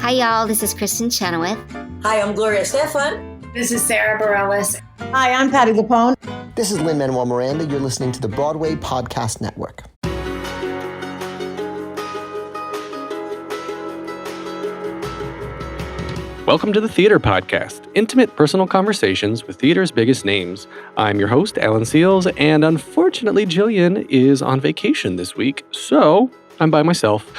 Hi, y'all. This is Kristen Chenoweth. Hi, I'm Gloria Stefan. This is Sarah Bareilles. Hi, I'm Patty Lapone. This is Lin-Manuel Miranda. You're listening to the Broadway Podcast Network. Welcome to the Theater Podcast, intimate personal conversations with theater's biggest names. I'm your host, Alan Seals, and unfortunately, Jillian is on vacation this week, so I'm by myself.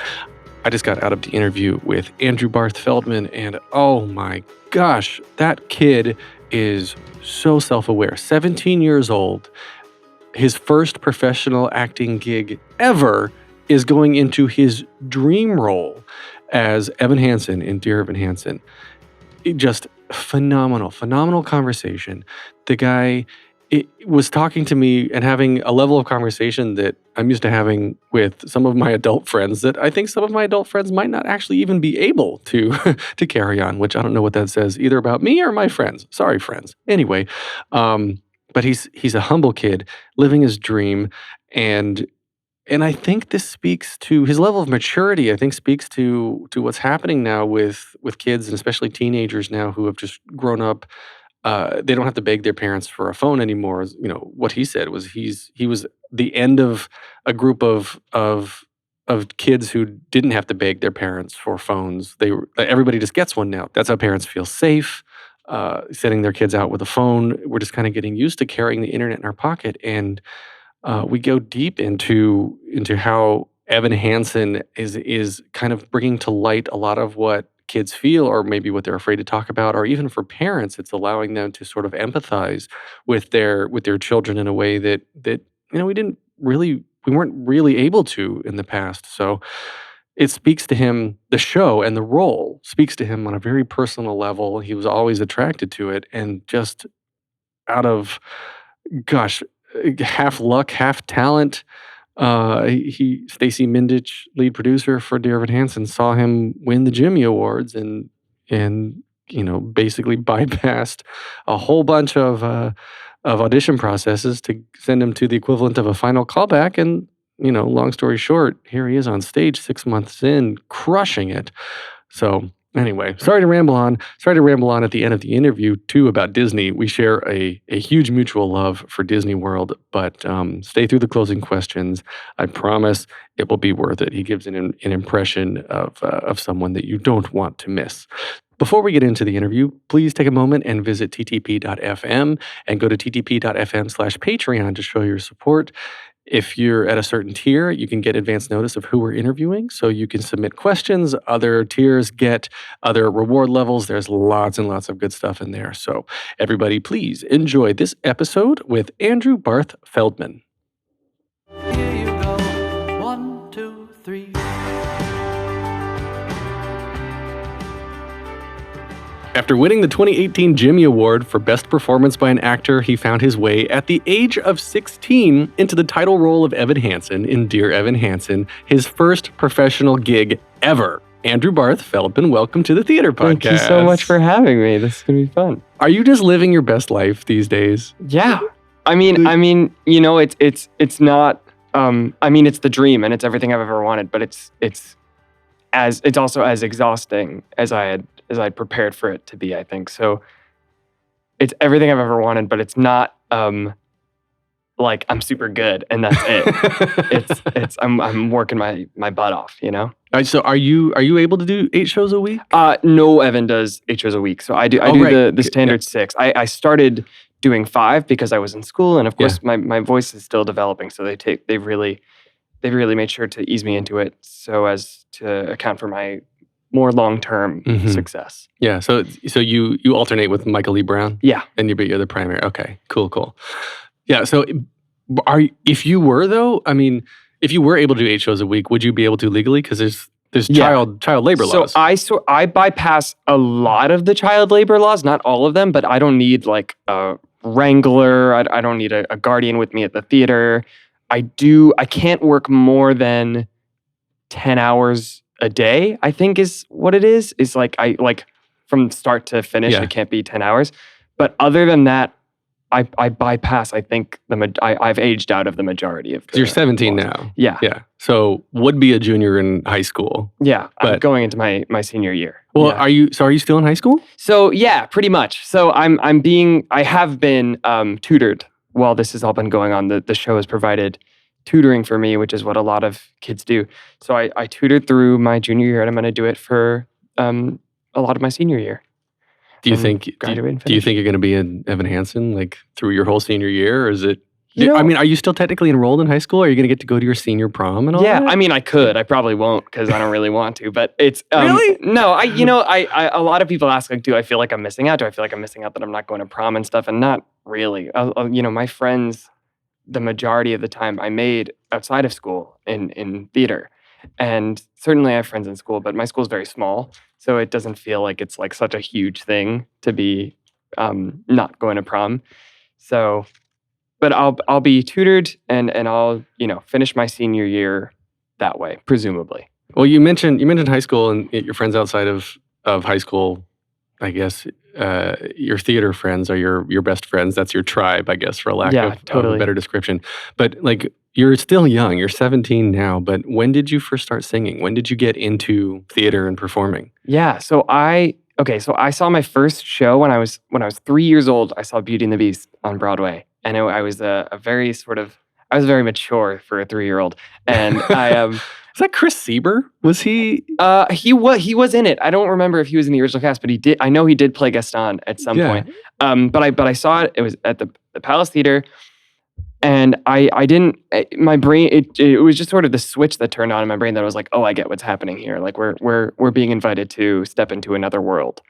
I just got out of the interview with Andrew Barth Feldman, and oh my gosh, that kid is so self-aware. 17 years old. His first professional acting gig ever is going into his dream role as Evan Hansen in Dear Evan Hansen. Just phenomenal conversation. The guy was talking to me and having a level of conversation that I'm used to having with some of my adult friends that I think some of my adult friends might not actually even be able to to carry on, which I don't know what that says either about me or my friends. Sorry, friends. Anyway, but he's a humble kid living his dream, and I think this speaks to his level of maturity. I think speaks to what's happening now with kids, and especially teenagers now who have just grown up. They don't have to beg their parents for a phone anymore. You know, what he said was he was the end of a group of kids who didn't have to beg their parents for phones. Everybody just gets one now. That's how parents feel safe, sending their kids out with a phone. We're just kind of getting used to carrying the internet in our pocket, and we go deep into how Evan Hansen is kind of bringing to light a lot of what kids feel, or maybe what they're afraid to talk about, or even for parents, it's allowing them to sort of empathize with their children in a way that we weren't really able to in the past. So it speaks to him, the show and the role speaks to him on a very personal level. He was always attracted to it, and just out of, gosh, half luck, half talent. Stacey Mindich, lead producer for Dear Evan Hansen, saw him win the Jimmy Awards and basically bypassed a whole bunch of audition processes to send him to the equivalent of a final callback. And long story short, here he is on stage 6 months in, crushing it. So anyway, sorry to ramble on at the end of the interview, too, about Disney. We share a huge mutual love for Disney World, but stay through the closing questions. I promise it will be worth it. He gives an impression of someone that you don't want to miss. Before we get into the interview, please take a moment and visit ttp.fm and go to ttp.fm/Patreon to show your support. If you're at a certain tier, you can get advance notice of who we're interviewing, so you can submit questions. Other tiers get other reward levels. There's lots and lots of good stuff in there. So everybody, please enjoy this episode with Andrew Barth Feldman. Here you go. 1, 2, 3. After winning the 2018 Jimmy Award for Best Performance by an Actor, he found his way at the age of 16 into the title role of Evan Hansen in Dear Evan Hansen, his first professional gig ever. Andrew Barth Feldman, welcome to the Theater Podcast. Thank you so much for having me. This is going to be fun. Are you just living your best life these days? Yeah. I mean, it's not, it's the dream and it's everything I've ever wanted, but it's also as exhausting as I'd prepared for it to be, I think. So it's everything I've ever wanted, but it's not like I'm super good and that's it. I'm working my butt off, So are you able to do 8 shows a week? No, Evan does 8 shows a week. So I do the standard 6. I started doing 5 because I was in school, and of course my voice is still developing. So they've really made sure to ease me into it so as to account for my more long-term success. Yeah. So you alternate with Michael Lee Brown? Yeah. And you're the primary. Okay. Cool. Yeah. So if you were able to do 8 shows a week, would you be able to legally? Because there's child labor laws. So I bypass a lot of the child labor laws, not all of them, but I don't need like a wrangler. I don't need a guardian with me at the theater. I can't work more than 10 hours a day, I think is what it is. It's like from start to finish, it can't be 10 hours. But other than that, I bypass, I think, I've aged out of the majority of the 'Cause you're 17 laws. now. Yeah. Yeah. So would be a junior in high school. Yeah. I'm But- going into my senior year. Well, Yeah. are you still in high school? So yeah, pretty much. So I have been tutored while this has all been going on. The show has provided tutoring for me, which is what a lot of kids do. So I tutored through my junior year, and I'm going to do it for a lot of my senior year. Do you And think graduate and do you finish. think you're going to be in Evan Hansen like through your whole senior year, or is it? You know- I mean, are you still technically enrolled in high school? Are you going to get to go to your senior prom and all Yeah, that? I mean, I could. I probably won't because I don't really want to. But it's Really? No. I a lot of people ask, like, do I feel like I'm missing out? Do I feel like I'm missing out that I'm not going to prom and stuff? And not really. My friends, the majority of the time, I made outside of school in theater, and certainly I have friends in school. But my school is very small, so it doesn't feel like it's like such a huge thing to be not going to prom. So. But I'll be tutored and I'll finish my senior year that way, presumably. Well, you mentioned high school and your friends outside of high school. I guess your theater friends are your best friends. That's your tribe, I guess, for a lack of a totally. better description. But like you're still young. You're 17 now. But when did you first start singing? When did you get into theater and performing? Yeah. So I saw my first show when I was 3 years old. I saw Beauty and the Beast on Broadway, and I was I was very mature for a 3-year-old, and I Is that Chris Sieber? Was he? he was in it. I don't remember if he was in the original cast, but he did. I know he did play Gaston at some Yeah. point. But I saw it. It was at the Palace Theater, and I didn't. My brain. It was just sort of the switch that turned on in my brain that I was like, oh, I get what's happening here. Like we're being invited to step into another world,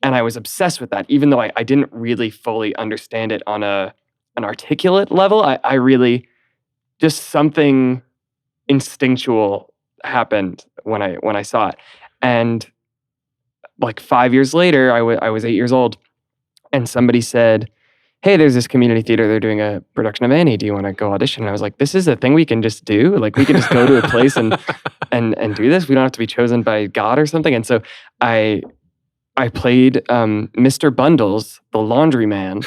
and I was obsessed with that. Even though I didn't really fully understand it on an articulate level, I really just something instinctual happened when I saw it. And like 5 years later, I was 8 years old, and somebody said, hey, there's this community theater, they're doing a production of Annie, do you want to go audition? And I was like, this is a thing we can just do? Like we can just go to a place and do this? We don't have to be chosen by God or something? And so I played Mr. Bundles, the laundryman,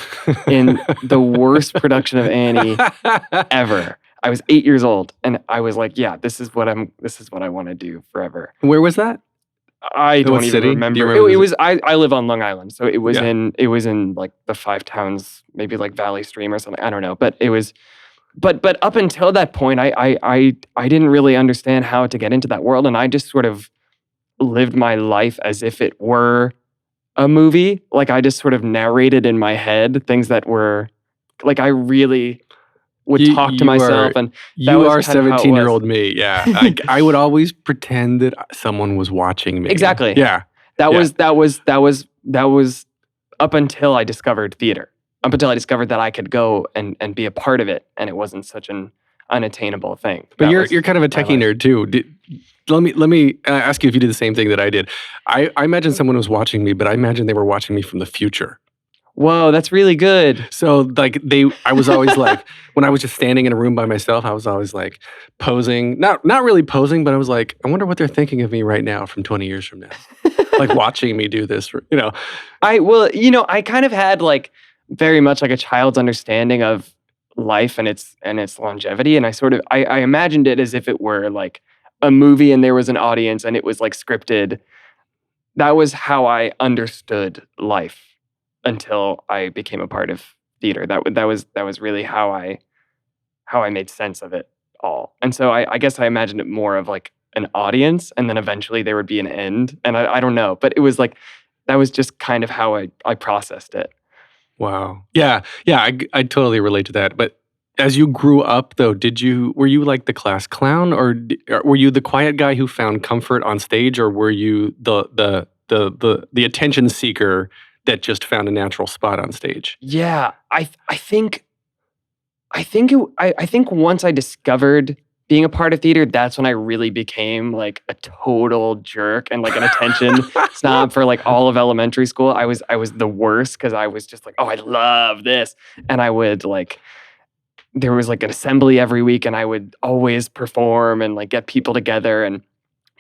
in the worst production of Annie ever. I was 8 years old, and I was like, "Yeah, this is what I want to do forever." Where was that? I don't What even city? Do remember. you remember It the- was. I live on Long Island, so it was Yeah. in like the 5 towns, maybe like Valley Stream or something. I don't know, but it was. But up until that point, I didn't really understand how to get into that world, and I just sort of lived my life as if it were a movie. Like I just sort of narrated in my head things that were like I really would talk to You myself, are- and You was are kind of how it 17-year-old me. Yeah. I would always pretend that someone was watching me. Exactly. Yeah. that Yeah. was up until I discovered theater. Up until I discovered that I could go and be a part of it, and it wasn't such an unattainable thing. But That you're was kind of a my techie life. nerd too. Let me ask you if you did the same thing that I did. I imagine someone was watching me, but I imagine they were watching me from the future. Whoa, that's really good. So like I was always like, when I was just standing in a room by myself, I was always like posing, not really posing, but I was like, I wonder what they're thinking of me right now from 20 years from now. Like watching me do this, I kind of had like very much like a child's understanding of life and its longevity, and I imagined it as if it were like a movie and there was an audience and it was like scripted. That was how I understood life until I became a part of theater. That was really how I made sense of it all. And so I guess I imagined it more of like an audience, and then eventually there would be an end. And I don't know, but it was like that was just kind of how I processed it. Wow. Yeah. I totally relate to that. But as you grew up, though, were you like the class clown, or were you the quiet guy who found comfort on stage, or were you the attention seeker that just found a natural spot on stage? Yeah, I think once I discovered being a part of theater, that's when I really became like a total jerk and like an attention snob for like all of elementary school. I was the worst because I was just like, oh, I love this, and I would like. There was like an assembly every week, and I would always perform and like get people together and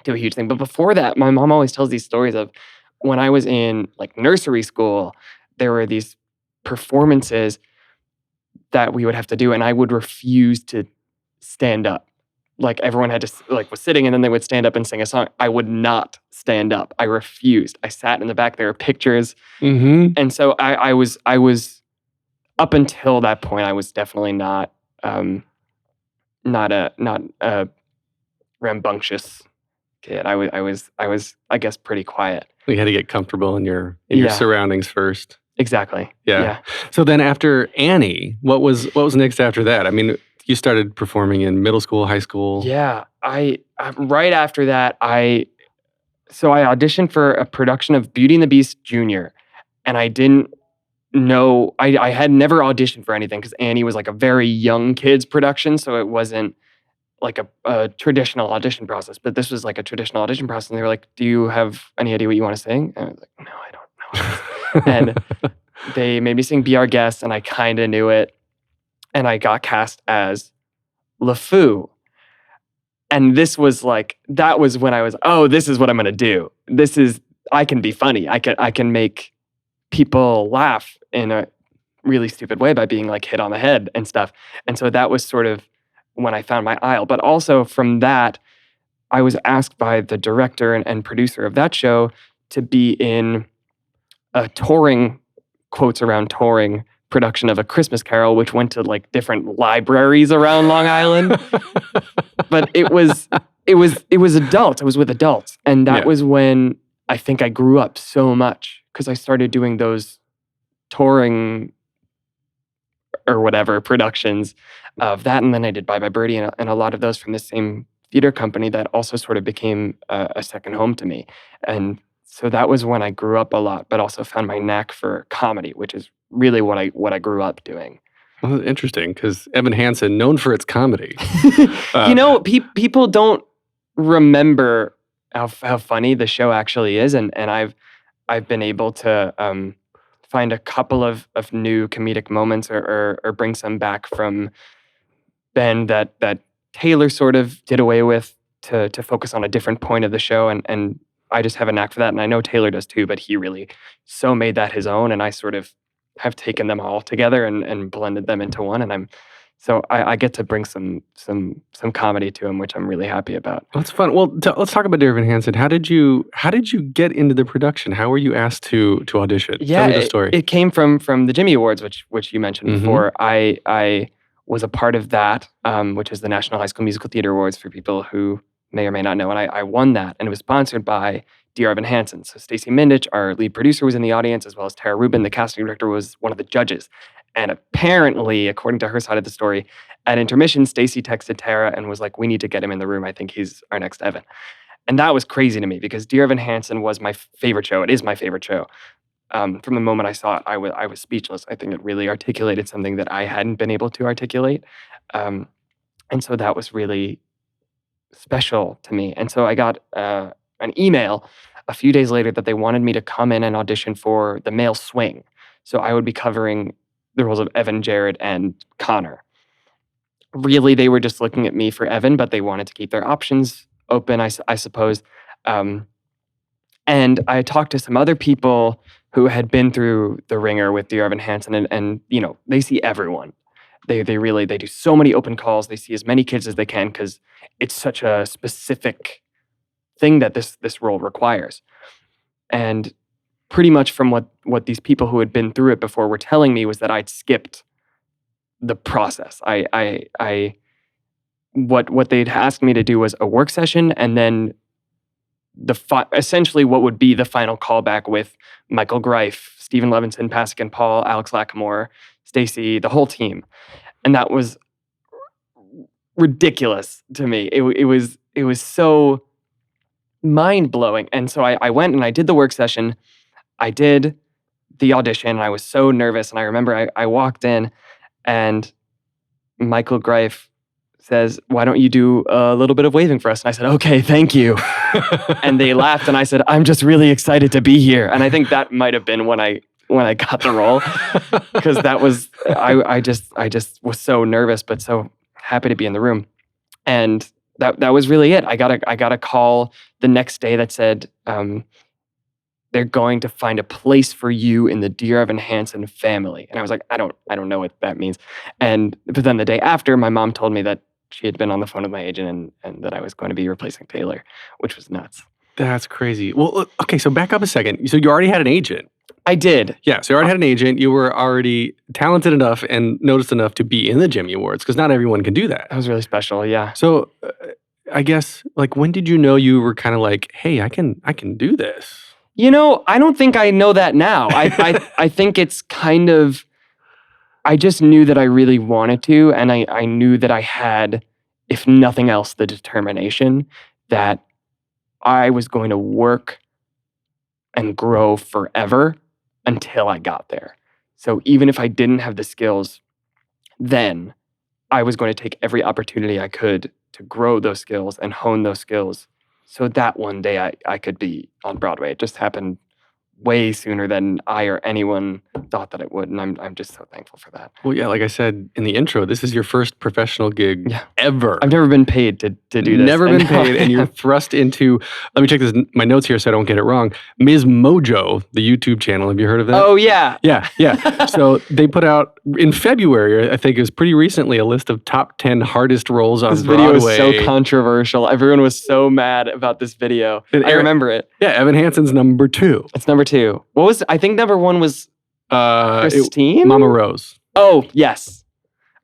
do a huge thing. But before that, my mom always tells these stories of when I was in like nursery school, there were these performances that we would have to do, and I would refuse to stand up. Like everyone had to was sitting, and then they would stand up and sing a song. I would not stand up. I refused. I sat in the back. There were pictures, and so I was up until that point. I was definitely not a rambunctious kid. I was I guess pretty quiet. You had to get comfortable in your surroundings first. Exactly. Yeah. So then after Annie, what was next after that? I mean, you started performing in middle school, high school. Yeah. I right after that, I auditioned for a production of Beauty and the Beast Junior, and I didn't know, I had never auditioned for anything because Annie was like a very young kids production, so it wasn't like a traditional audition process, but this was like a traditional audition process. And they were like, "Do you have any idea what you want to sing?" And I was like, "No, I don't know." And they made me sing "Be Our Guest," and I kind of knew it. And I got cast as LeFou. And this was that was when I was, oh, this is what I'm going to do. I can be funny. I can make people laugh in a really stupid way by being like hit on the head and stuff. And so that was sort of when I found my aisle. But also from that, I was asked by the director and producer of that show to be in a touring, quotes around touring, production of A Christmas Carol, which went to like different libraries around Long Island. But it was adults. I was with adults. And that was when I think I grew up so much because I started doing those touring or whatever productions of that. And then I did Bye Bye Birdie and a lot of those from the same theater company that also sort of became a second home to me. And so that was when I grew up a lot, but also found my knack for comedy, which is really what I grew up doing. Well, interesting, because Evan Hansen, known for its comedy. People don't remember how funny the show actually is, and I've been able to find a couple of new comedic moments or bring some back from Ben that Taylor sort of did away with to focus on a different point of the show, and I just have a knack for that, and I know Taylor does too, but he really so made that his own, and I sort of have taken them all together and blended them into one, and I get to bring some comedy to him, which I'm really happy about. That's fun. Well, let's talk about Dear Evan Hansen. How did you get into the production? How were you asked to audition? Yeah, tell me the story. It came from the Jimmy Awards, which you mentioned before. I was a part of that, which is the National High School Musical Theater Awards for people who may or may not know, and I won that, and it was sponsored by Dear Evan Hansen. So Stacey Mindich, our lead producer, was in the audience, as well as Tara Rubin, the casting director, was one of the judges. And apparently, according to her side of the story, at intermission, Stacey texted Tara and was like, "We need to get him in the room. I think he's our next Evan." And that was crazy to me because Dear Evan Hansen was my favorite show. It is my favorite show. From the moment I saw it, I was speechless. I think it really articulated something that I hadn't been able to articulate. And so that was really special to me. And so I got an email a few days later that they wanted me to come in and audition for the male swing. So I would be covering the roles of Evan, Jared, and Connor. Really, they were just looking at me for Evan, but they wanted to keep their options open, I suppose. And I talked to some other people who had been through the ringer with Dear Evan Hansen, and they see everyone. They do so many open calls. They see as many kids as they can because it's such a specific thing that this role requires. And pretty much from what these people who had been through it before were telling me was that I'd skipped the process. What they'd asked me to do was a work session, and then essentially what would be the final callback with Michael Greif, Stephen Levinson, Pasek Paul, Alex Lacamoire, Stacey, the whole team. And that was ridiculous to me. It was so mind-blowing. And so I went and I did the work session. I did the audition, and I was so nervous. And I remember I walked in, and Michael Greif says, "Why don't you do a little bit of waving for us?" And I said, "Okay, thank you." And they laughed, and I said, "I'm just really excited to be here." And I think that might have been when I got the role, because that was I just was so nervous, but so happy to be in the room. And that was really it. I got a call the next day that said, they're going to find a place for you in the Dear Evan Hansen family. And I was like, I don't know what that means. But then the day after, my mom told me that she had been on the phone with my agent and that I was going to be replacing Taylor, which was nuts. That's crazy. Well, okay, so back up a second. So you already had an agent. I did. Yeah, so you already had an agent. You were already talented enough and noticed enough to be in the Jimmy Awards, because not everyone can do that. That was really special, yeah. So I guess, like, when did you know you were kind of like, hey, I can do this? You know, I don't think I know that now. I think it's kind of, I just knew that I really wanted to, and I knew that I had, if nothing else, the determination that I was going to work and grow forever until I got there. So even if I didn't have the skills then, I was going to take every opportunity I could to grow those skills and hone those skills so that one day I could be on Broadway. It just happened way sooner than I or anyone thought that it would, and I'm just so thankful for that. Well, yeah, like I said in the intro, this is your first professional gig ever. I've never been paid to do this. Never been paid, and you're thrust into, let me check my notes here so I don't get it wrong, Ms. Mojo, the YouTube channel. Have you heard of that? Oh, yeah. Yeah. So they put out, in February, I think it was pretty recently, a list of top 10 hardest roles on Broadway. This video was so controversial. Everyone was so mad about this video. I remember it. Yeah, Evan Hansen's number 2. It's number 2. What was, I think number 1 was Christine? Mama Rose. Oh, yes.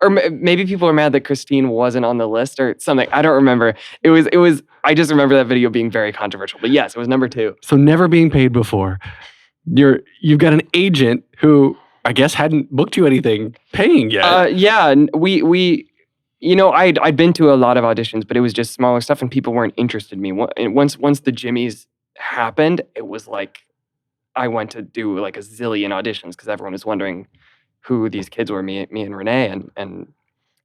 Or maybe people are mad that Christine wasn't on the list or something. I don't remember. It was, I just remember that video being very controversial. But yes, it was number 2. So never being paid before. You've got an agent who I guess hadn't booked you anything paying yet. Yeah, we you know, I'd been to a lot of auditions, but it was just smaller stuff and people weren't interested in me. Once the Jimmys happened, it was like I went to do like a zillion auditions because everyone was wondering who these kids were, me and Renee, and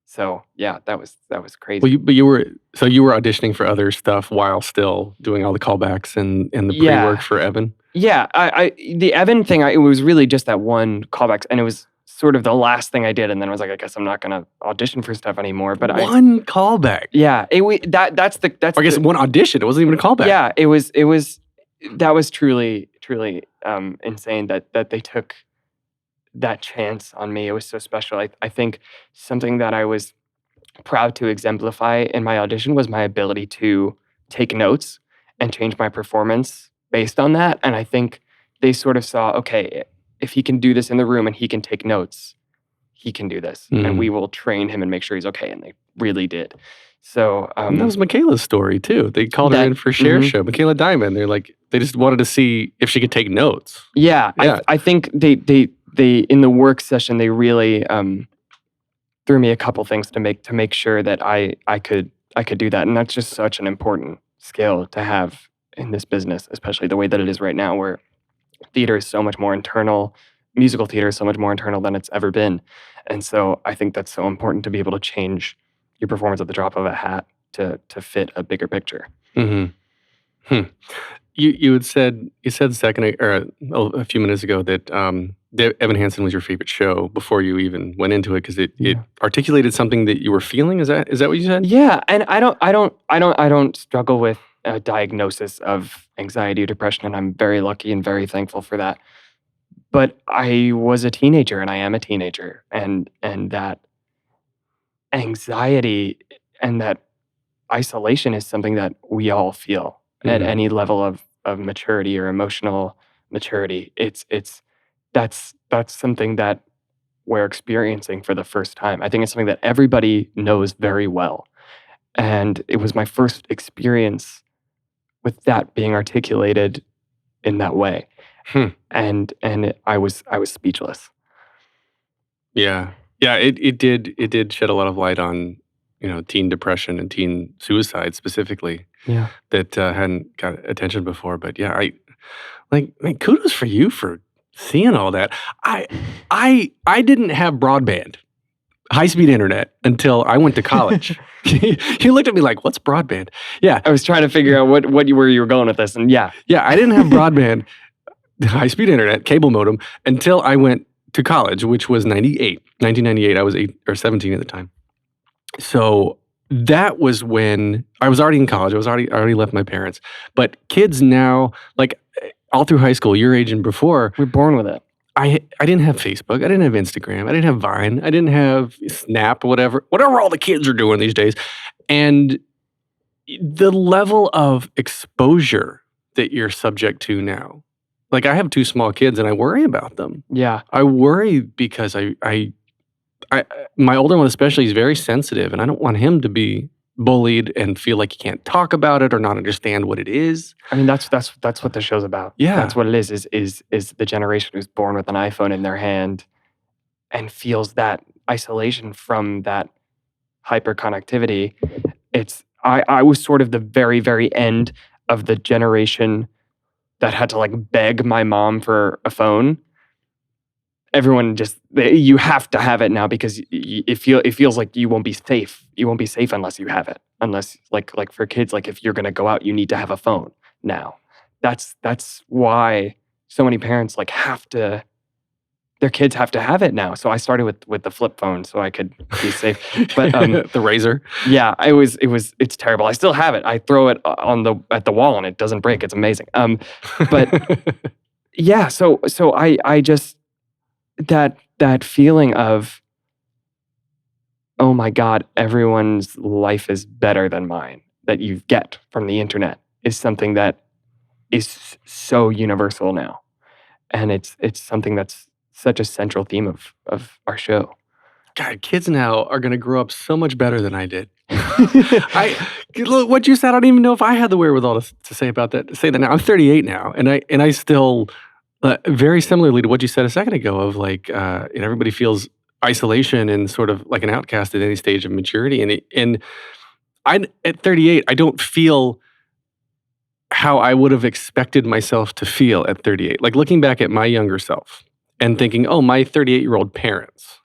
so yeah, that was crazy. Well, you were auditioning for other stuff while still doing all the callbacks and the pre-work for Evan. Yeah, the Evan thing, it was really just that one callback, and it was sort of the last thing I did, and then I was like, I guess I'm not gonna audition for stuff anymore. But one callback. Yeah, that's I guess one audition. It wasn't even a callback. Yeah, it was. That was truly insane that they took that chance on me. It was so special. I think something that I was proud to exemplify in my audition was my ability to take notes and change my performance based on that. And I think they sort of saw, okay, if he can do this in the room and he can take notes, he can do this. Mm-hmm. And we will train him and make sure he's okay. And they really did. So that was Michaela's story too. They called her in for Share Show. Michaela Diamond. They're like, they just wanted to see if she could take notes. Yeah. I think they in the work session, they really threw me a couple things to make sure that I could do that. And that's just such an important skill to have in this business, especially the way that it is right now, where theater is so much more internal, musical theater is so much more internal than it's ever been. And so I think that's so important to be able to change your performance at the drop of a hat to fit a bigger picture. Mm-hmm. You said a second or a few minutes ago that Evan Hansen was your favorite show before you even went into it because it articulated something that you were feeling. Is that what you said? Yeah, and I don't struggle with a diagnosis of anxiety or depression, and I'm very lucky and very thankful for that. But I was a teenager, and I am a teenager, and that anxiety and that isolation is something that we all feel at any level of maturity or emotional maturity. That's something that we're experiencing for the first time. I think it's something that everybody knows very well. And it was my first experience with that being articulated in that way. And I was speechless. Yeah. Yeah, it did shed a lot of light on, teen depression and teen suicide specifically. Yeah. That hadn't got attention before. But yeah, kudos for you for seeing all that. I didn't have broadband, high-speed internet until I went to college. You looked at me like, what's broadband? Yeah. I was trying to figure out where you were going with this. And yeah. Yeah, I didn't have broadband, high-speed internet, cable modem until I went to college, which was 1998. I was 17 at the time. So that was when I was already in college. I was already left my parents. But kids now, like, all through high school, your age and before, We're born with it. I didn't have Facebook. I didn't have Instagram. I didn't have Vine. I didn't have Snap, whatever all the kids are doing these days. And the level of exposure that you're subject to now, like I have 2 small kids and I worry about them. Yeah. I worry because I my older one especially is very sensitive, and I don't want him to be bullied and feel like he can't talk about it or not understand what it is. I mean, that's what the show's about. Yeah. That's what it is the generation who's born with an iPhone in their hand and feels that isolation from that hyperconnectivity. I was sort of the very, very end of the generation that had to like beg my mom for a phone. Everyone you have to have it now because it feels like you won't be safe. You won't be safe unless you have it. Unless like for kids, like if you're gonna go out, you need to have a phone now. That's why so many parents like their kids have to have it now. So I started with the flip phone so I could be safe. But the Razor. yeah, it's terrible. I still have it. I throw it at the wall and it doesn't break. It's amazing. But yeah, so I just that feeling of, oh my God, everyone's life is better than mine that you get from the internet is something that is so universal now. And it's something that's such a central theme of our show. God, kids now are going to grow up so much better than I did. Look, what you said, I don't even know if I had the wherewithal to say about that. Say that now. I'm 38 now, and I still, very similarly to what you said a second ago, of like, and everybody feels isolation and sort of like an outcast at any stage of maturity. And I at 38, I don't feel how I would have expected myself to feel at 38. Like looking back at my younger self and thinking, oh, my 38-year-old parents.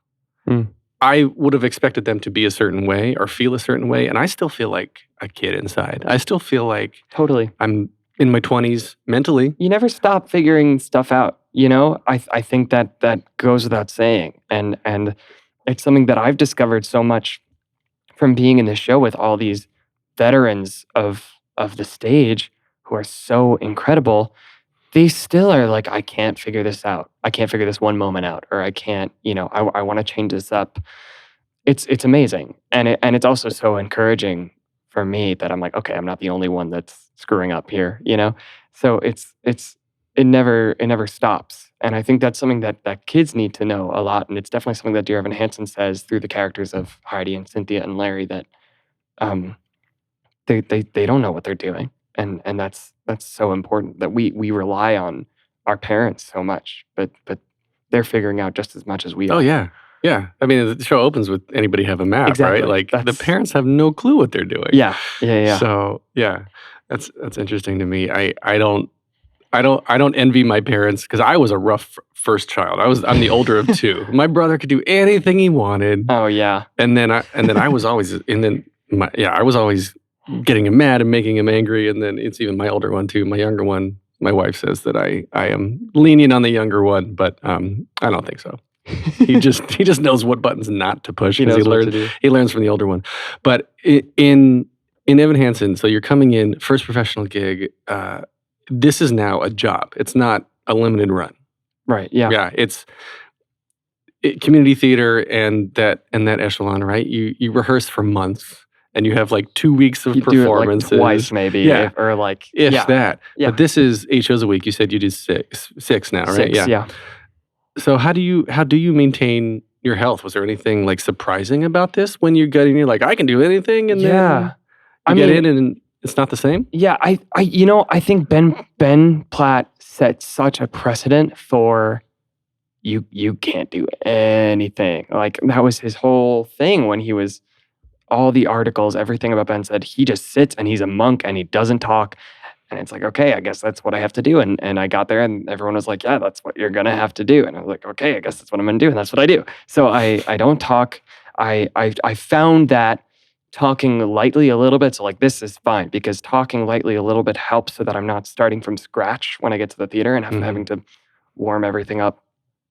I would have expected them to be a certain way or feel a certain way, and I still feel like a kid inside. I still feel like Totally. I'm in my 20s mentally. You never stop figuring stuff out, you know? I think that goes without saying. And it's something that I've discovered so much from being in the show with all these veterans of the stage who are so incredible. They still are like, I can't figure this out. I can't figure this one moment out, or I can't, I want to change this up. It's amazing. And it's also so encouraging for me that I'm like, okay, I'm not the only one that's screwing up here, So it never stops. And I think that's something that kids need to know a lot. And it's definitely something that Dear Evan Hansen says through the characters of Heidi and Cynthia and Larry, that they don't know what they're doing. And that's so important, that we rely on our parents so much, but they're figuring out just as much as we are. Oh, yeah. Yeah. I mean, the show opens with anybody have a map, Exactly. right? Like the parents have no clue what they're doing. Yeah. So, yeah, that's interesting to me. I don't envy my parents because I was a rough first child. I'm the older of 2. My brother could do anything he wanted. Oh, yeah. And then I was always, I was always getting him mad and making him angry. And then it's even my older one too. My younger one, my wife says that I am lenient on the younger one, but I don't think so. He just knows what buttons not to push. He learns from the older one. But in Evan Hansen, so you're coming in, first professional gig. This is now a job. It's not a limited run. Right. Yeah. Yeah. It's community theater and that echelon, right? You rehearse for months. And you have like 2 weeks of performances. Do it like twice maybe. Yeah. If that. Yeah. But this is 8 shows a week. You said you did six now, right? 6, yeah. So how do you maintain your health? Was there anything like surprising about this when you get in? You're like, I can do anything, and then you get in and it's not the same? Yeah, I think Ben Platt set such a precedent for you can't do anything. Like that was his whole thing when he was. All the articles, everything about Ben said he just sits and he's a monk and he doesn't talk. And it's like, okay, I guess that's what I have to do. And I got there and everyone was like, yeah, that's what you're going to have to do. And I was like, okay, I guess that's what I'm going to do. And that's what I do. So I don't talk. I found that talking lightly a little bit, so like this is fine because talking lightly a little bit helps so that I'm not starting from scratch when I get to the theater and having to warm everything up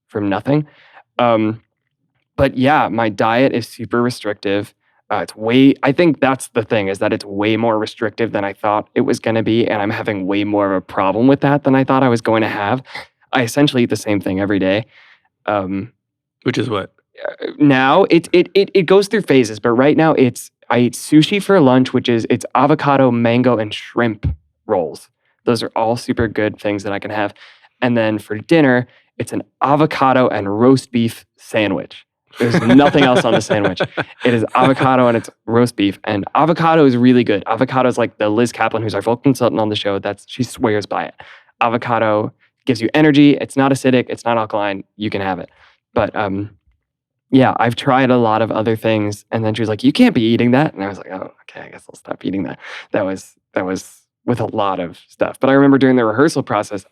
from nothing. But yeah, my diet is super restrictive. I think that's the thing, is that it's way more restrictive than I thought it was going to be. And I'm having way more of a problem with that than I thought I was going to have. I essentially eat the same thing every day. Which is what? Now it goes through phases, but right now I eat sushi for lunch, which is it's avocado, mango, and shrimp rolls. Those are all super good things that I can have. And then for dinner, it's an avocado and roast beef sandwich. There's nothing else on the sandwich. It is avocado and it's roast beef. And avocado is really good. Avocado is like the Liz Kaplan, who's our folk consultant on the show. She swears by it. Avocado gives you energy. It's not acidic. It's not alkaline. You can have it. But yeah, I've tried a lot of other things. And then she was like, you can't be eating that. And I was like, oh, okay, I guess I'll stop eating that. That was with a lot of stuff. But I remember during the rehearsal process,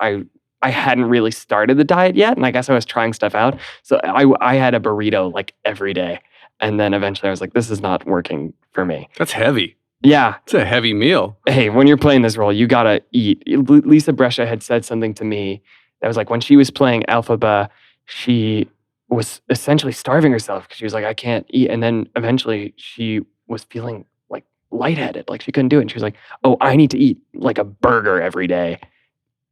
I hadn't really started the diet yet. And I guess I was trying stuff out. So I had a burrito like every day. And then eventually I was like, this is not working for me. That's heavy. Yeah. It's a heavy meal. Hey, when you're playing this role, you gotta eat. Lisa Brescia had said something to me that was like, when she was playing Elphaba, she was essentially starving herself because she was like, I can't eat. And then eventually she was feeling like lightheaded, like she couldn't do it. And she was like, oh, I need to eat like a burger every day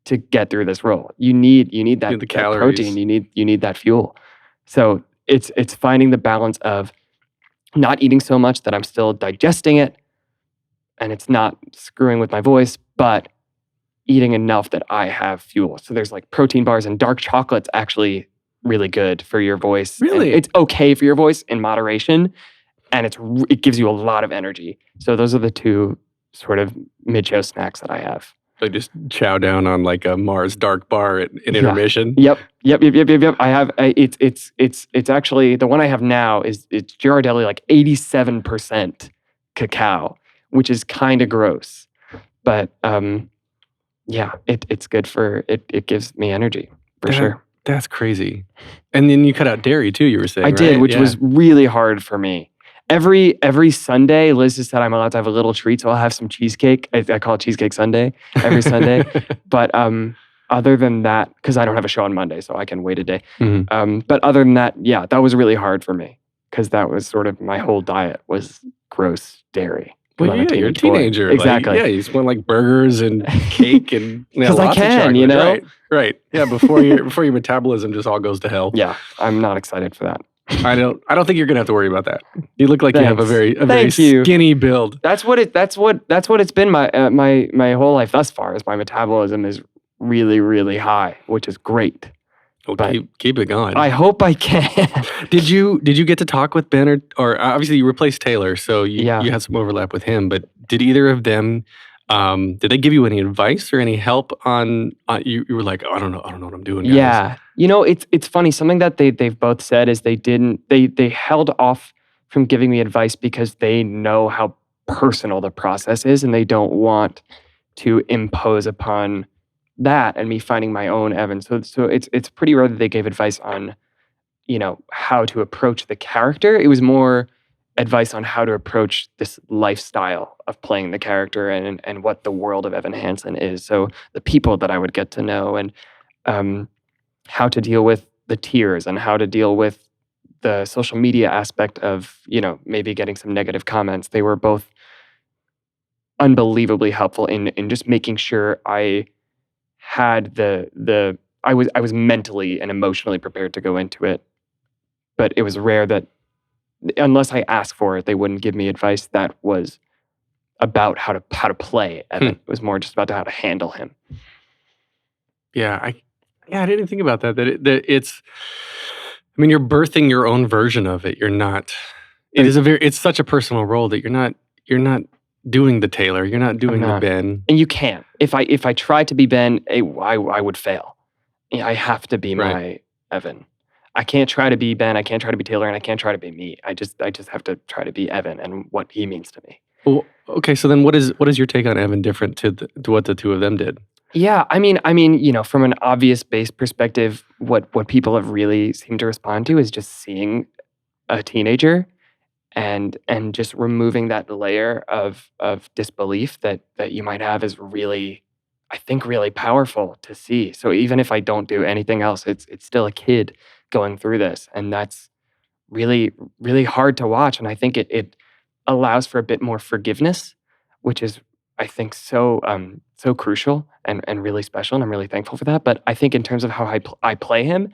to get through this role. You need that, the that calories. protein. You need that fuel. So it's finding the balance of not eating so much that I'm still digesting it and it's not screwing with my voice, but eating enough that I have fuel. So there's like protein bars, and dark chocolate's actually really good for your voice. Really? And it's okay for your voice in moderation, and it gives you a lot of energy. So those are the two sort of mid-show snacks that I have. Like just chow down on like a Mars dark bar in intermission. Yep. I have it's actually the one I have now it's Ghirardelli like 87% cacao, which is kind of gross. But yeah, it's good for it gives me energy for sure. That's crazy. And then you cut out dairy too, you were saying. I did, right? which was really hard for me. Every Sunday, Liz has said I'm allowed to have a little treat, so I'll have some cheesecake. I call it Cheesecake Sunday every Sunday. But other than that, because I don't have a show on Monday, so I can wait a day. Mm-hmm. But other than that, yeah, that was really hard for me because that was sort of my whole diet was gross dairy. Well, yeah, you're a teenager. Boy. Exactly. Like, yeah, you just want like burgers and cake and because lots I can, of chocolate. you know. Right. Yeah, before your metabolism just all goes to hell. Yeah, I'm not excited for that. I don't think you're gonna have to worry about that. You look like you have a very Thank you. skinny build. That's what it's been my whole life thus far. Is my metabolism is really, really high, which is great. Well, keep it going. I hope I can. Did you get to talk with Ben or obviously you replaced Taylor, so you had some overlap with him. But did either of them? Did they give you any advice or any help on? You were like, oh, I don't know what I'm doing. Guys. Yeah, you know, it's funny. Something that they've both said is they held off from giving me advice because they know how personal the process is, and they don't want to impose upon that and me finding my own Evan. So it's pretty rare that they gave advice on, you know, how to approach the character. It was more advice on how to approach this lifestyle of playing the character and what the world of Evan Hansen is. So the people that I would get to know and how to deal with the tears and how to deal with the social media aspect of, you know, maybe getting some negative comments. They were both unbelievably helpful in just making sure I had I was mentally and emotionally prepared to go into it. But it was rare that unless I asked for it, they wouldn't give me advice that was about how to play Evan. It was more just about how to handle him. Yeah, I didn't think about that. That it's. I mean, you're birthing your own version of it. You're not. It's such a personal role that you're not doing the Taylor. You're not doing the Ben. And you can't. If I tried to be Ben, I would fail. I have to be my Evan. I can't try to be Ben, I can't try to be Taylor, and I can't try to be me. I just have to try to be Evan and what he means to me. Well, okay, so then what is your take on Evan different to what the two of them did? Yeah, I mean, you know, from an obvious base perspective, what people have really seemed to respond to is just seeing a teenager and just removing that layer of disbelief that you might have is really, I think, really powerful to see. So even if I don't do anything else, it's still a kid going through this, and that's really, really hard to watch. And I think it allows for a bit more forgiveness, which is, I think, so crucial and really special, and I'm really thankful for that. But I think in terms of how I play him,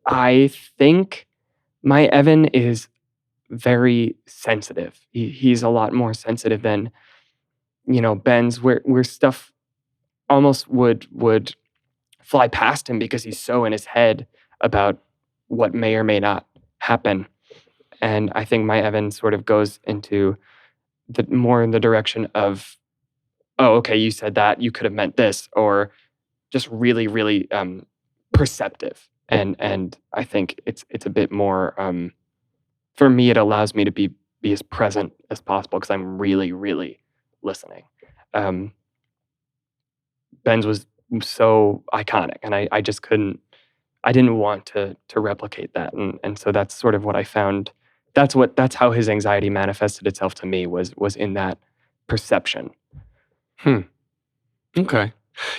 I think my Evan is very sensitive. He's a lot more sensitive than, Ben's, where stuff almost would fly past him because he's so in his head about what may or may not happen. And I think my Evan sort of goes into more in the direction of, oh, okay, you said that, you could have meant this, or just really, really perceptive. And I think it's a bit more, for me, it allows me to be as present as possible because I'm really, really listening. Ben's was so iconic, and I just I didn't want to replicate that. And so that's sort of what I found. That's how his anxiety manifested itself to me was in that perception. Okay.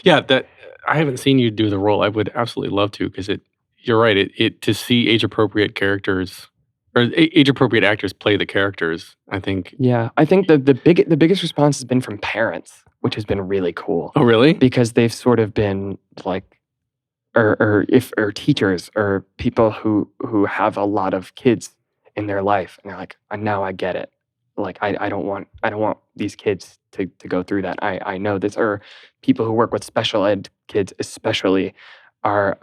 Yeah, that I haven't seen you do the role. I would absolutely love to, because you're right. It to see age appropriate characters or age appropriate actors play the characters, I think. Yeah, I think the biggest response has been from parents, which has been really cool. Oh, really? Because they've sort of been like, or teachers or people who have a lot of kids in their life, and they're like, now I get it. Like I don't want these kids to go through that. I know this. Or people who work with special ed kids especially are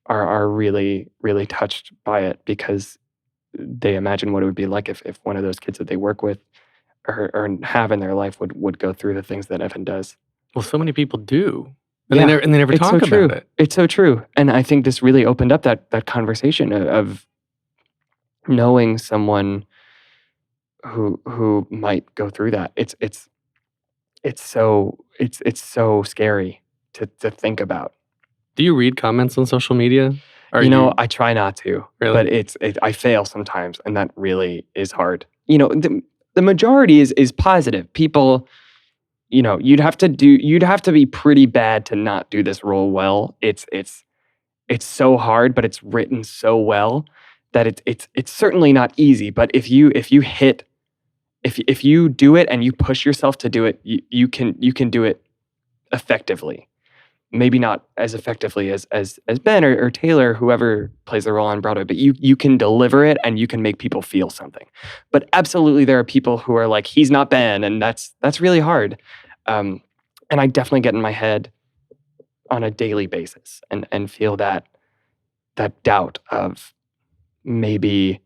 really, really touched by it, because they imagine what it would be like if one of those kids that they work with or have in their life would go through the things that Evan does. Well, so many people do. And they never talk about it. It's so true. And I think this really opened up that conversation of knowing someone who might go through that. It's so scary to think about. Do you read comments on social media? I try not to. Really? But I fail sometimes, and that really is hard. The majority is positive. People, you'd have to be pretty bad to not do this role well. It's so hard, but it's written so well that it's certainly not easy. But if you do it and you push yourself to do it, you can do it effectively. Maybe not as effectively as Ben or Taylor, whoever plays the role on Broadway, but you can deliver it and you can make people feel something. But absolutely, there are people who are like, he's not Ben, and that's really hard. And I definitely get in my head on a daily basis and feel that doubt of maybe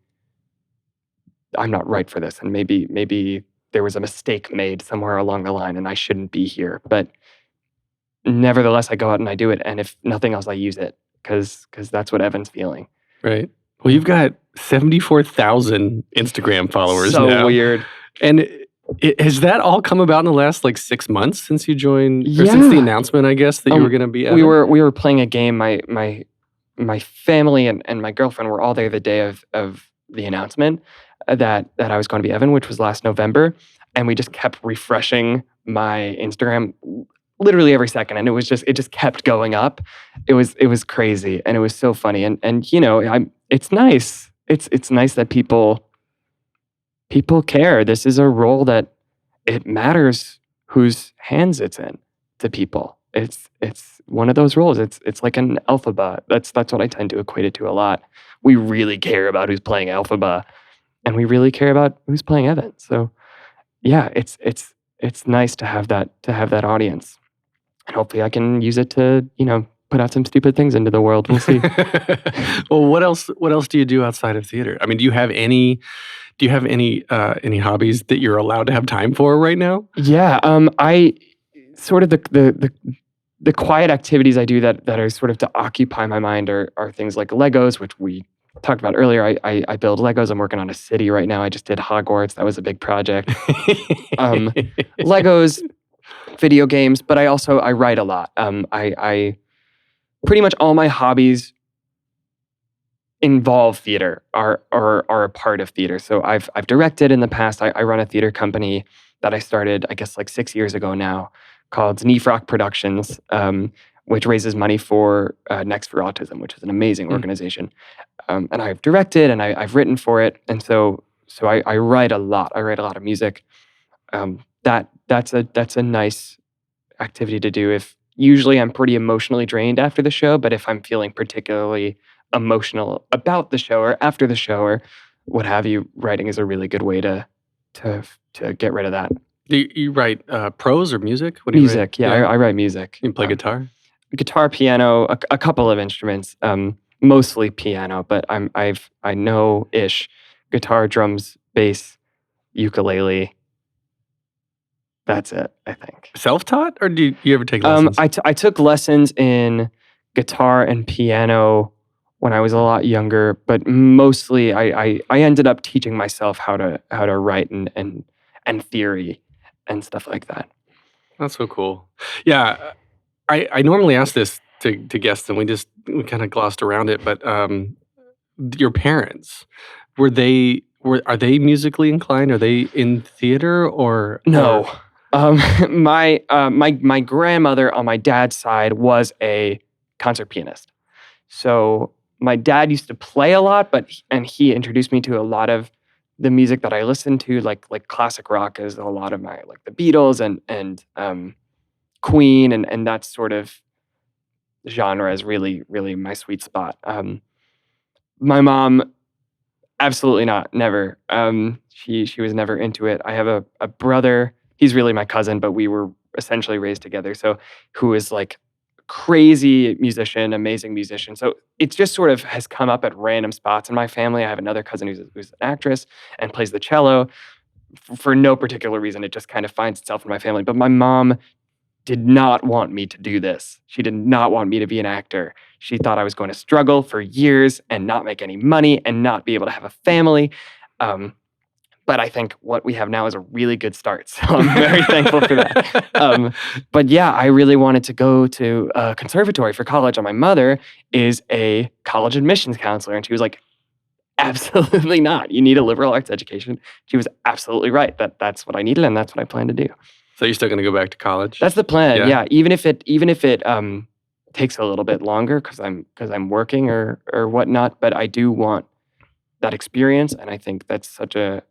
I'm not right for this, and maybe there was a mistake made somewhere along the line and I shouldn't be here. But nevertheless, I go out and I do it, and if nothing else, I use it because that's what Evan's feeling. Right. Well, you've got 74,000 Instagram followers so now. So weird. And has that all come about in the last 6 months since you joined, Yeah. or since the announcement, I guess, that you were going to be Evan? We were playing a game. My family and my girlfriend were all there the day of the announcement that I was going to be Evan, which was last November, and we just kept refreshing my Instagram literally every second, and it just kept going up. It was crazy, and it was so funny, and it's nice. It's nice that people care. This is a role that it matters whose hands it's in to people. It's one of those roles. It's like an Elphaba. That's what I tend to equate it to a lot. We really care about who's playing Elphaba, and we really care about who's playing Evan. So yeah, it's nice to have that audience. And hopefully I can use it to, put out some stupid things into the world. We'll see. Well, what else do you do outside of theater? I mean, do you have any hobbies that you're allowed to have time for right now? Yeah. I sort of the quiet activities I do that are sort of to occupy my mind are things like Legos, which we talked about earlier. I build Legos. I'm working on a city right now. I just did Hogwarts. That was a big project. Legos, video games, but I write a lot. I pretty much all my hobbies involve theater, are a part of theater. So I've directed in the past. I run a theater company that I started, I guess, 6 years ago now, called Rock Productions, which raises money for Next for Autism, which is an amazing organization. And I've directed and I've written for it. And so I write a lot. I write a lot of music. That's a nice activity to do. If usually I'm pretty emotionally drained after the show, but if I'm feeling particularly emotional about the show or after the show or what have you, writing is a really good way to get rid of that. Do you write prose or music? What do you Music, write? I write music. You play guitar? Guitar, piano, a couple of instruments. Mostly piano, but I know ish guitar, drums, bass, ukulele. That's it, I think. Self-taught, or do you ever take lessons? I took lessons in guitar and piano when I was a lot younger, but mostly I ended up teaching myself how to write and theory and stuff like that. That's so cool. Yeah, I normally ask this to guests, and we kind of glossed around it. But your parents, are they musically inclined? Are they in theater or no? My grandmother on my dad's side was a concert pianist. So my dad used to play a lot, and he introduced me to a lot of the music that I listened to, like classic rock is a lot of my, like the Beatles and Queen and that sort of genre is really, really my sweet spot. My mom, absolutely not, never. She was never into it. I have a brother. He's really my cousin, but we were essentially raised together. So who is like crazy musician, amazing musician. So it just sort of has come up at random spots in my family. I have another cousin who's an actress and plays the cello. For no particular reason, it just kind of finds itself in my family. But my mom did not want me to do this. She did not want me to be an actor. She thought I was going to struggle for years and not make any money and not be able to have a family. But I think what we have now is a really good start. So I'm very thankful for that. But yeah, I really wanted to go to a conservatory for college. And my mother is a college admissions counselor. And she was like, absolutely not. You need a liberal arts education. She was absolutely right. That's what I needed. And that's what I plan to do. So you're still going to go back to college? That's the plan. Yeah. Even if it takes a little bit longer because I'm working or whatnot, but I do want that experience. And I think that's such a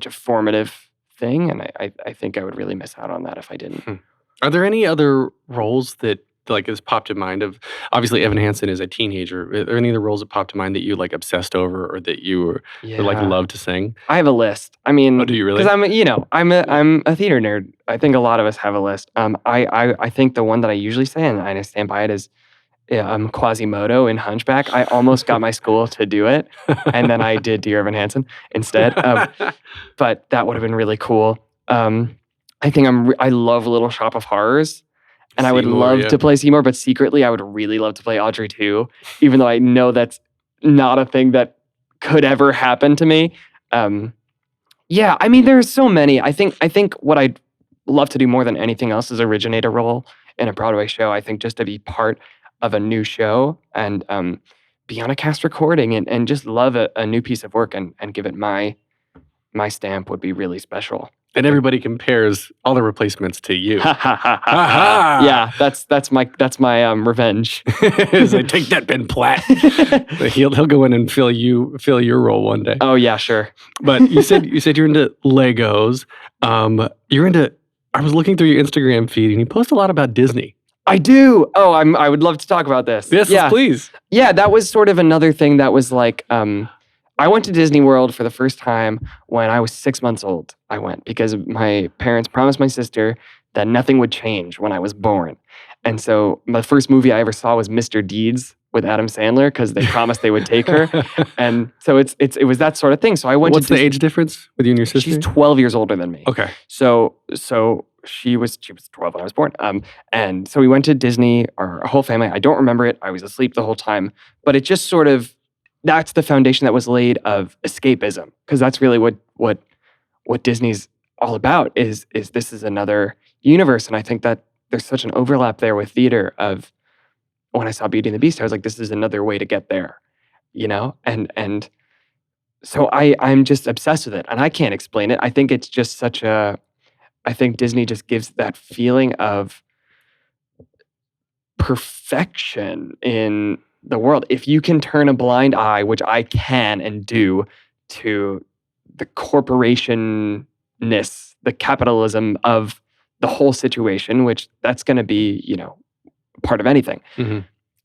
formative thing, and I think I would really miss out on that if I didn't. Are there any other roles that like has popped in mind of, obviously Evan Hansen is a teenager. Are there any other roles that popped to mind that you like obsessed over or that you were like love to sing? I have a list. I mean, oh, do you really? Because I'm a theater nerd. I think a lot of us have a list. I think the one that I usually say, and I stand by it, is Quasimodo in Hunchback. I almost got my school to do it, and then I did Dear Evan Hansen instead. But that would have been really cool. I think I love Little Shop of Horrors, and Seymour, I would love to play Seymour, but secretly I would really love to play Audrey too, even though I know that's not a thing that could ever happen to me. Yeah, I mean, there's so many. I think what I'd love to do more than anything else is originate a role in a Broadway show. I think just to be part of a new show and be on a cast recording and just love a new piece of work and give it my stamp would be really special. And everybody compares all the replacements to you. Yeah, that's my revenge. It's like, take that, Ben Platt. He'll go in and fill your role one day. Oh yeah, sure. But you said you're into Legos. I was looking through your Instagram feed and you post a lot about Disney. I do. Oh, I would love to talk about this. Yes, yeah. Please. Yeah, that was sort of another thing that was like, I went to Disney World for the first time when I was 6 months old. I went because my parents promised my sister that nothing would change when I was born. And so my first movie I ever saw was Mr. Deeds with Adam Sandler because they promised they would take her. And so it was that sort of thing. So I went What's the age difference with you and your sister? She's 12 years older than me. Okay. So she was 12 when I was born. And so we went to Disney, our whole family. I don't remember it. I was asleep the whole time. But it just sort of, that's the foundation that was laid of escapism. Because that's really what Disney's all about is this is another universe. And I think that there's such an overlap there with theater of when I saw Beauty and the Beast, I was like, this is another way to get there, you know? And so I'm just obsessed with it. And I can't explain it. I think it's just I think Disney just gives that feeling of perfection in the world. If you can turn a blind eye, which I can and do, to corporationness, the capitalism of the whole situation, which that's going to be, part of anything. Mm-hmm.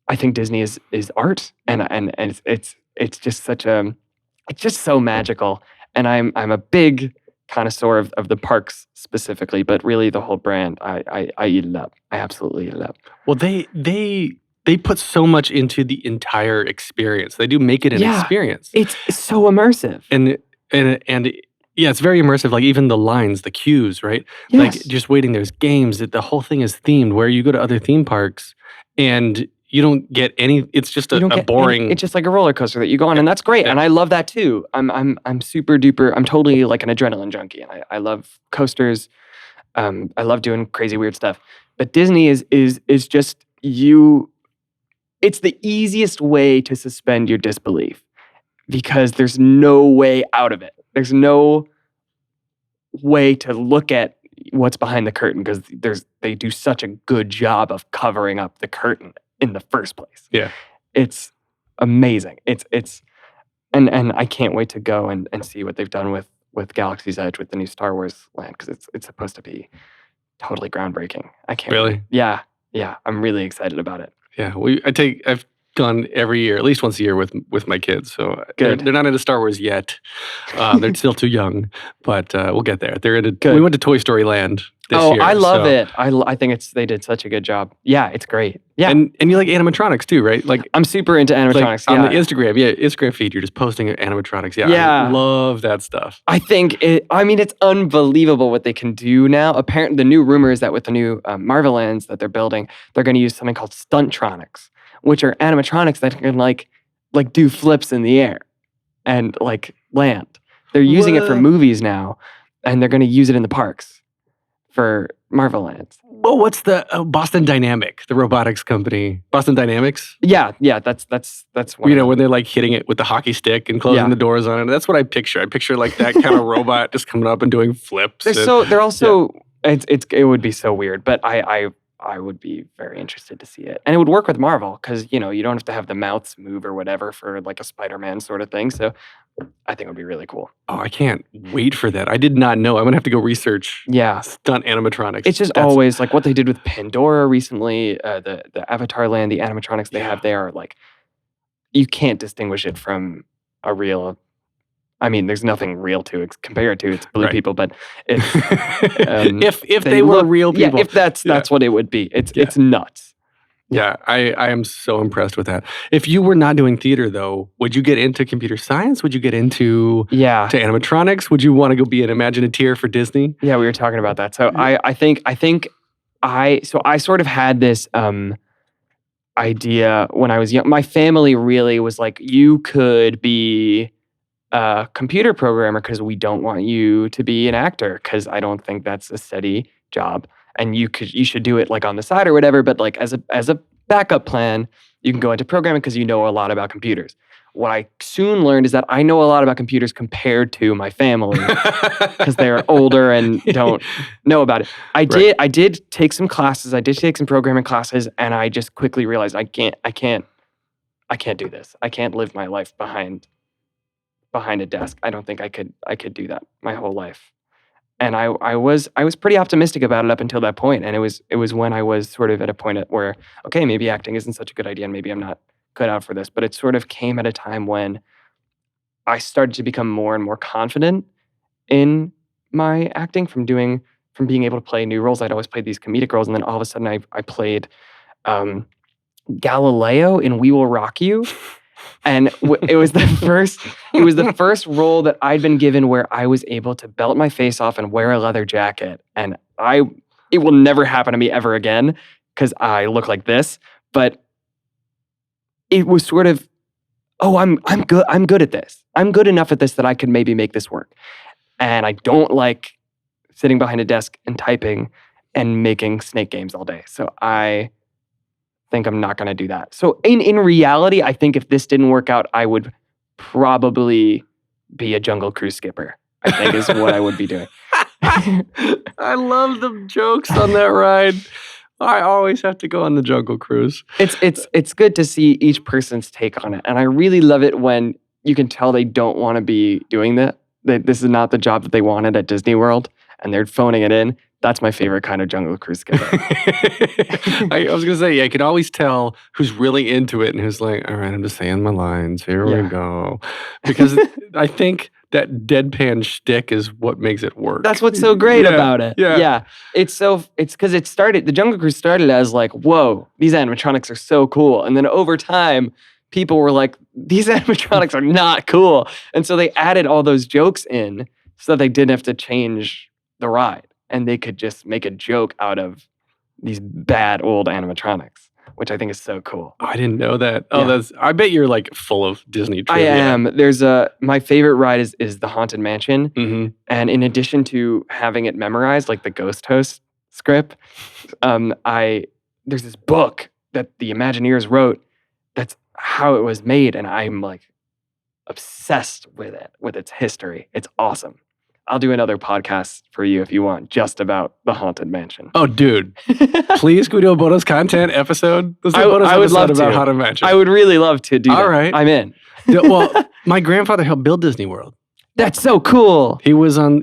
I think Disney is art, and it's just it's just so magical. And I'm a big connoisseur of the parks specifically, but really the whole brand. I eat it up. I absolutely eat it up. Well, they put so much into the entire experience. They do make it an experience. It's so immersive. And yeah, it's very immersive. Like even the lines, the cues, right? Yes. Like just waiting. There's games. The whole thing is themed. Where you go to other theme parks and you don't get any. It's just a boring. It's just like a roller coaster that you go on, and that's great. And I love that too. I'm super duper. I'm totally like an adrenaline junkie, and I love coasters. I love doing crazy weird stuff. But Disney is just you. It's the easiest way to suspend your disbelief because there's no way out of it. There's no way to look at what's behind the curtain because they do such a good job of covering up the curtain in the first place. Yeah. It's amazing. It's and I can't wait to go and see what they've done with Galaxy's Edge with the new Star Wars land because it's supposed to be totally groundbreaking. I can't Really? Yeah. I'm really excited about it. Yeah, I've gone every year, at least once a year with my kids. So they're Good. not into Star Wars yet. They're still too young, but we'll get there. They're into. Good. We went to Toy Story Land this year. I love so. it. I think they did such a good job. Yeah, it's great. Yeah, and you like animatronics too, right? Like I'm super into animatronics. Like on the Instagram feed, you're just posting animatronics. Yeah, I love that stuff. I think it's unbelievable what they can do now. Apparently, the new rumor is that with the new Marvel lands that they're building, they're going to use something called stuntronics, which are animatronics that can like do flips in the air and like land. They're using it for movies now, and they're going to use it in the parks for Marvel lands. Well, what's the Boston Dynamic, the robotics company? Boston Dynamics? Yeah, that's one. When they're like hitting it with the hockey stick and closing the doors on it. That's what I picture. I picture like that kind of robot just coming up and doing flips. They're also it would be so weird, but I would be very interested to see it. And it would work with Marvel because, you don't have to have the mouths move or whatever for like a Spider-Man sort of thing. So I think it would be really cool. Oh, I can't wait for that. I did not know. I'm going to have to go research stunt animatronics. It's just always like what they did with Pandora recently, the Avatar land, the animatronics they have there. Like, you can't distinguish it from a real... I mean, there's nothing real to it compared to it's blue people, but it's, if they were real people, if that's what it would be. It's nuts. Yeah, I am so impressed with that. If you were not doing theater, though, would you get into computer science? Would you get into to animatronics? Would you want to go be an Imagineer for Disney? Yeah, we were talking about that. So I think I sort of had this idea when I was young. My family really was like, you could be a computer programmer because we don't want you to be an actor because I don't think that's a steady job. And you should do it like on the side or whatever, but like as a backup plan, you can go into programming because you know a lot about computers. What I soon learned is that I know a lot about computers compared to my family because they're older and don't know about it. I did take some classes. I did take some programming classes, and I just quickly realized I can't do this. I can't live my life behind a desk. I don't think I could do that my whole life. And I was pretty optimistic about it up until that point. And it was when I was sort of at a point where, okay, maybe acting isn't such a good idea and maybe I'm not cut out for this. But it sort of came at a time when I started to become more and more confident in my acting from being able to play new roles. I'd always played these comedic roles. And then all of a sudden I played Galileo in We Will Rock You. And it was the first role that I'd been given where I was able to belt my face off and wear a leather jacket. And it will never happen to me ever again because I look like this. But it was sort of, I'm good at this. I'm good enough at this that I could maybe make this work. And I don't like sitting behind a desk and typing and making snake games all day. So I think I'm not going to do that. So in reality, I think if this didn't work out, I would probably be a Jungle Cruise skipper, I think is what I would be doing. I love the jokes on that ride. I always have to go on the Jungle Cruise. It's good to see each person's take on it. And I really love it when you can tell they don't want to be doing this is not the job that they wanted at Disney World, and they're phoning it in. That's my favorite kind of Jungle Cruise skipper. I was going to say, yeah, I can always tell who's really into it and who's like, all right, I'm just saying my lines. Here we go. Because I think that deadpan shtick is what makes it work. That's what's so great about it. Yeah. It's because the Jungle Cruise started as like, whoa, these animatronics are so cool. And then over time, people were like, these animatronics are not cool. And so they added all those jokes in so that they didn't have to change the ride. And they could just make a joke out of these bad old animatronics, which I think is so cool. Oh, I didn't know that. Oh, I bet you're like full of Disney trivia. I am. There's my favorite ride is the Haunted Mansion. Mm-hmm. And in addition to having it memorized, like the Ghost Host script, there's this book that the Imagineers wrote. That's how it was made. And I'm like obsessed with it, with its history. It's awesome. I'll do another podcast for you if you want, just about the Haunted Mansion. Oh, dude. Please, can we do a bonus content episode? I would love about to. Haunted Mansion. I would really love to do that. All right. I'm in. Well, my grandfather helped build Disney World. That's so cool. He was, well,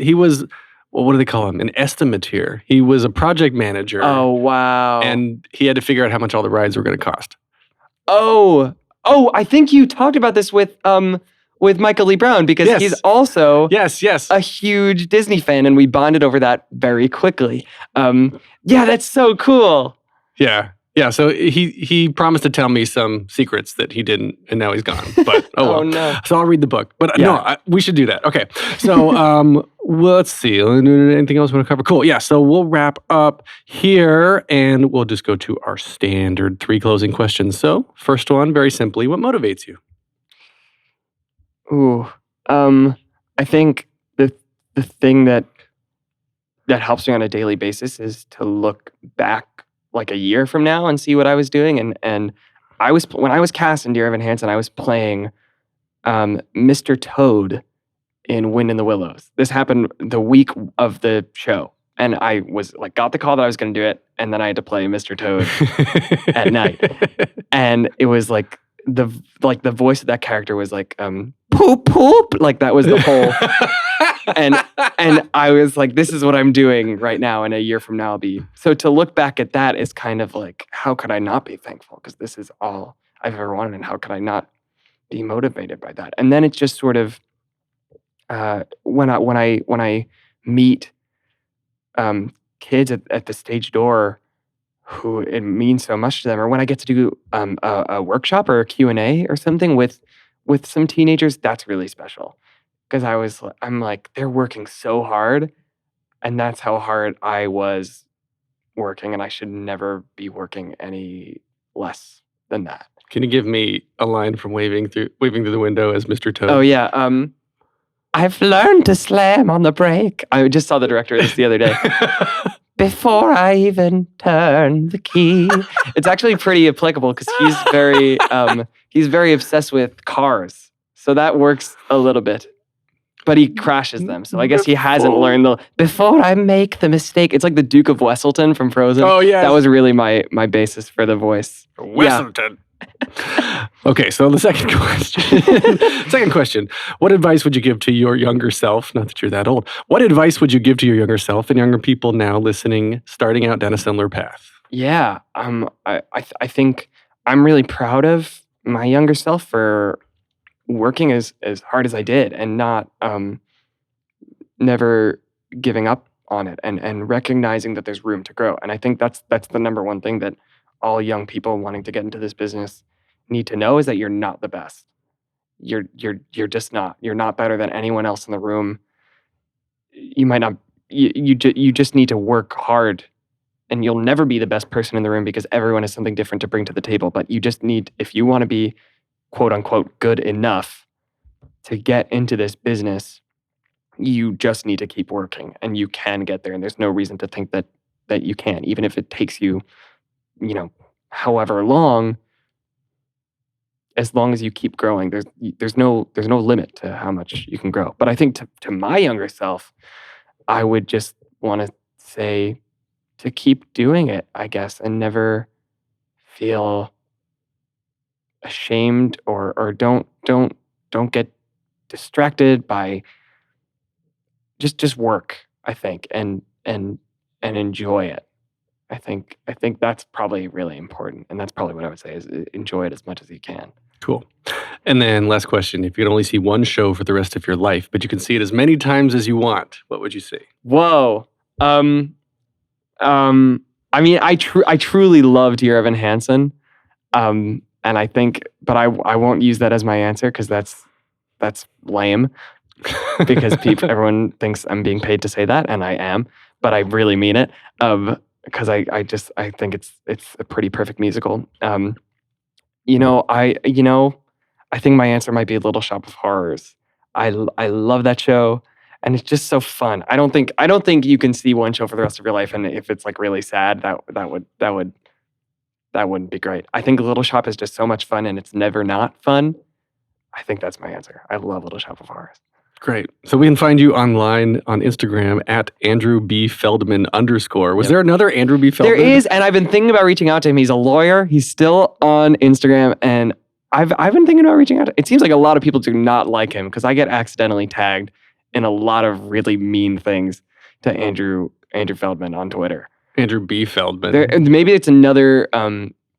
what do they call him? An estimateur. He was a project manager. Oh, wow. And he had to figure out how much all the rides were going to cost. Oh, I think you talked about this with Michael Lee Brown, because he's also a huge Disney fan, and we bonded over that very quickly. That's so cool. Yeah. So he promised to tell me some secrets that he didn't, and now he's gone. But Oh no. So I'll read the book. But we should do that. Okay. So well, let's see. Anything else we want to cover? Cool. Yeah. So we'll wrap up here, and we'll just go to our standard 3 closing questions. So first one, very simply, what motivates you? Ooh, I think the thing that helps me on a daily basis is to look back like a year from now and see what I was doing. And when I was cast in Dear Evan Hansen, I was playing Mr. Toad in Wind in the Willows. This happened the week of the show, and I was like, got the call that I was going to do it, and then I had to play Mr. Toad at night, and it was like the voice of that character was like poop poop, like that was the whole and I was like, this is what I'm doing right now, and a year from now I'll be. So to look back at that is kind of like, how could I not be thankful, because this is all I've ever wanted, and how could I not be motivated by that? And then it's just sort of when I meet kids at the stage door who it means so much to them, or when I get to do a workshop or a Q&A or something with some teenagers, that's really special. Because I'm like, they're working so hard, and that's how hard I was working, and I should never be working any less than that. Can you give me a line from waving through the window as Mr. Toad? Oh yeah, I've learned to slam on the brake. I just saw the director of this the other day. Before I even turn the key. It's actually pretty applicable because he's very obsessed with cars, so that works a little bit. But he crashes them, so I guess he hasn't learned before I make the mistake. It's like the Duke of Wesselton from Frozen. Oh, yeah. That was really my basis for the voice. Wesselton. Yeah. Okay, so the second question. What advice would you give to your younger self? Not that you're that old. What advice would you give to your younger self and younger people now listening, starting out down a similar path? Yeah, I think I'm really proud of my younger self for working as hard as I did, and not never giving up on it, and recognizing that there's room to grow. And I think that's the number one thing that all young people wanting to get into this business need to know, is that you're not the best. You're just not. You're not better than anyone else in the room. You might not. You just need to work hard, and you'll never be the best person in the room because everyone has something different to bring to the table. But you just need, if you want to be quote unquote good enough to get into this business, you just need to keep working, and you can get there. And there's no reason to think that you can't, even if it takes you, however long. As long as you keep growing, there's no limit to how much you can grow. But I think to my younger self, I would just want to say to keep doing it, I guess, and never feel ashamed or don't get distracted by just work, I think, and enjoy it. I think that's probably really important, and that's probably what I would say is enjoy it as much as you can. Cool. And then last question, if you could only see one show for the rest of your life, but you can see it as many times as you want, what would you see? Whoa. I mean, I truly love Dear Evan Hansen. And I think, but I won't use that as my answer because that's lame. Because everyone thinks I'm being paid to say that, and I am, but I really mean it. Because I think it's a pretty perfect musical. I think my answer might be Little Shop of Horrors. I love that show, and it's just so fun. I don't think you can see one show for the rest of your life, and if it's like really sad, that wouldn't be great. I think Little Shop is just so much fun, and it's never not fun. I think that's my answer. I love Little Shop of Horrors. Great. So we can find you online on Instagram at Andrew B. Feldman _. Was there another Andrew B. Feldman? There is, and I've been thinking about reaching out to him. He's a lawyer. He's still on Instagram, and I've been thinking about reaching out. It seems like a lot of people do not like him because I get accidentally tagged in a lot of really mean things to Andrew Feldman on Twitter. Andrew B. Feldman. Maybe it's another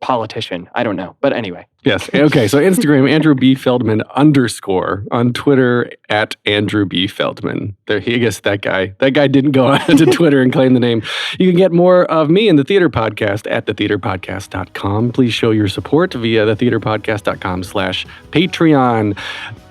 politician. I don't know. But anyway. Yes. Okay. So Instagram, Andrew B. Feldman _ on Twitter at Andrew B. Feldman. I guess that guy didn't go on to Twitter and claim the name. You can get more of me in the Theater Podcast at thetheaterpodcast.com. Please show your support via thetheaterpodcast.com/Patreon.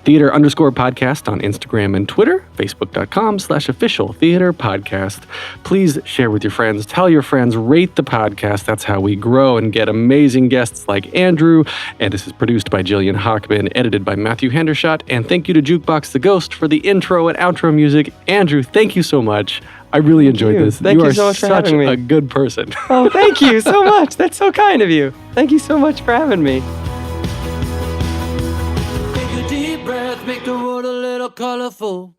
Theater _podcast on Instagram and Twitter, facebook.com/official theater podcast. Please share with your friends, tell your friends, rate the podcast. That's how we grow and get amazing guests like Andrew. And this is produced by Jillian Hockman, edited by Matthew Hendershot. And thank you to Jukebox the Ghost for the intro and outro music. Andrew, thank you so much. I really enjoyed this. Thank you are so much for such having me. a good person. Oh, thank you so much. That's so kind of you. Thank you so much for having me. Take a deep breath, make the world a little colorful.